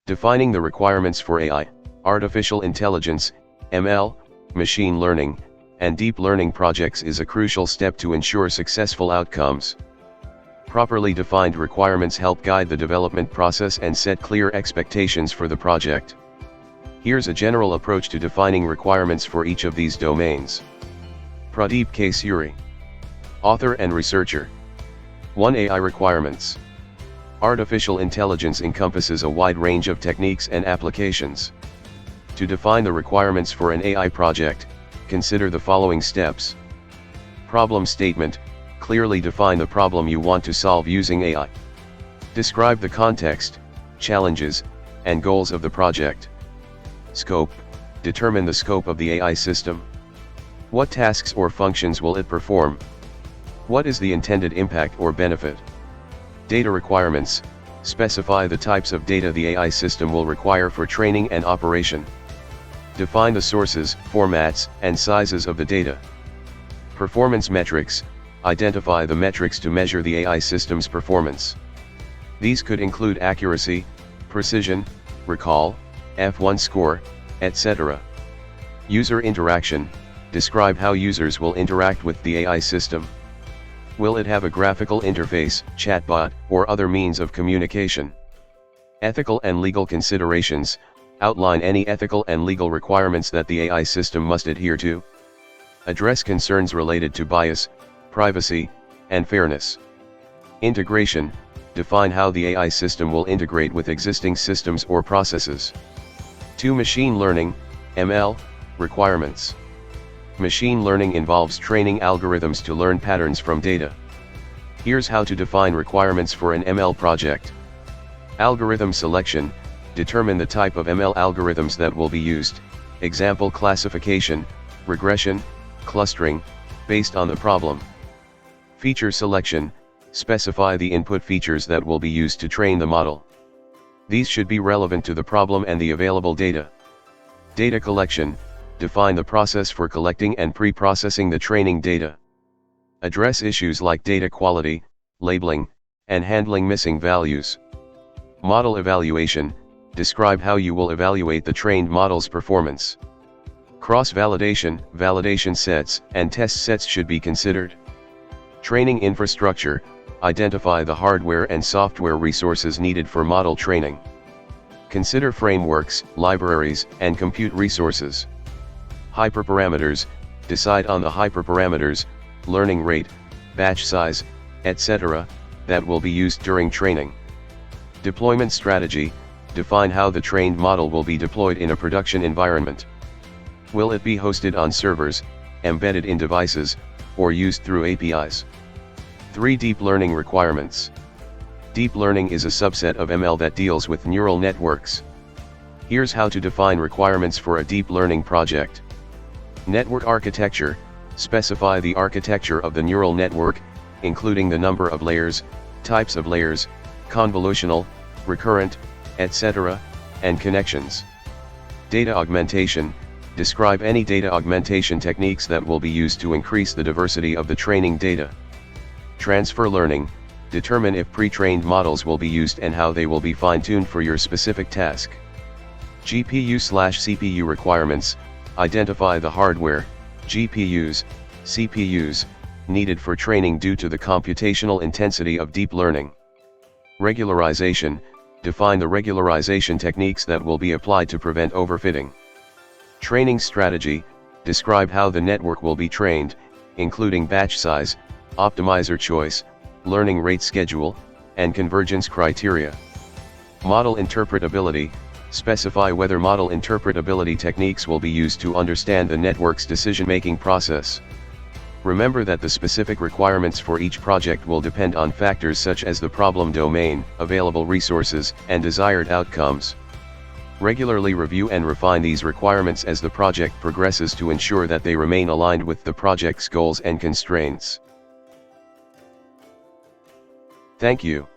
Defining the requirements for AI, artificial intelligence, ML, machine learning, and deep learning projects is a crucial step to ensure successful outcomes. Properly defined requirements help guide the development process and set clear expectations for the project. Here's a general approach to defining requirements for each of these domains. Pradeep K. Suri, author and researcher. 1. AI requirements. Artificial intelligence encompasses a wide range of techniques and applications. To define the requirements for an AI project, consider the following steps. Problem statement. Clearly define the problem you want to solve using AI. Describe the context, challenges, and goals of the project. Scope. Determine the scope of the AI system. What tasks or functions will it perform? What is the intended impact or benefit? Data requirements. Specify the types of data the AI system will require for training and operation. Define the sources, formats, and sizes of the data. Performance metrics. Identify the metrics to measure the AI system's performance. These could include accuracy, precision, recall, F1 score, etc. User interaction. Describe how users will interact with the AI system. Will it have a graphical interface, chatbot, or other means of communication? Ethical and legal considerations. Outline any ethical and legal requirements that the AI system must adhere to. Address concerns related to bias, privacy, and fairness. Integration. Define how the AI system will integrate with existing systems or processes. 2. Machine learning, ML, requirements. Machine learning involves training algorithms to learn patterns from data. Here's how to define requirements for an ML project. Algorithm selection. Determine the type of ML algorithms that will be used, example classification, regression, clustering, based on the problem. Feature selection. Specify the input features that will be used to train the model. These should be relevant to the problem and the available data. Data collection. Define the process for collecting and pre-processing the training data. Address issues like data quality, labeling, and handling missing values. Model evaluation. Describe how you will evaluate the trained model's performance. Cross-validation. Validation sets and test sets should be considered. Training infrastructure. Identify the hardware and software resources needed for model training. Consider frameworks, libraries, and compute resources. Hyperparameters. Decide on the hyperparameters, learning rate, batch size, etc., that will be used during training. Deployment strategy. Define how the trained model will be deployed in a production environment. Will it be hosted on servers, embedded in devices, or used through APIs? 3. Deep learning requirements. Deep learning is a subset of ML that deals with neural networks. Here's how to define requirements for a deep learning project. Network architecture. Specify the architecture of the neural network, including the number of layers, types of layers, convolutional, recurrent, etc., and connections. Data augmentation. Describe any data augmentation techniques that will be used to increase the diversity of the training data. Transfer learning. Determine if pre-trained models will be used and how they will be fine-tuned for your specific task. GPU/CPU requirements. Identify the hardware, GPUs, CPUs, needed for training due to the computational intensity of deep learning. Regularization. Define the regularization techniques that will be applied to prevent overfitting. Training strategy. Describe how the network will be trained, including batch size, optimizer choice, learning rate schedule, and convergence criteria. Model interpretability. Specify whether model interpretability techniques will be used to understand the network's decision-making process. Remember that the specific requirements for each project will depend on factors such as the problem domain, available resources, and desired outcomes. Regularly review and refine these requirements as the project progresses to ensure that they remain aligned with the project's goals and constraints. Thank you.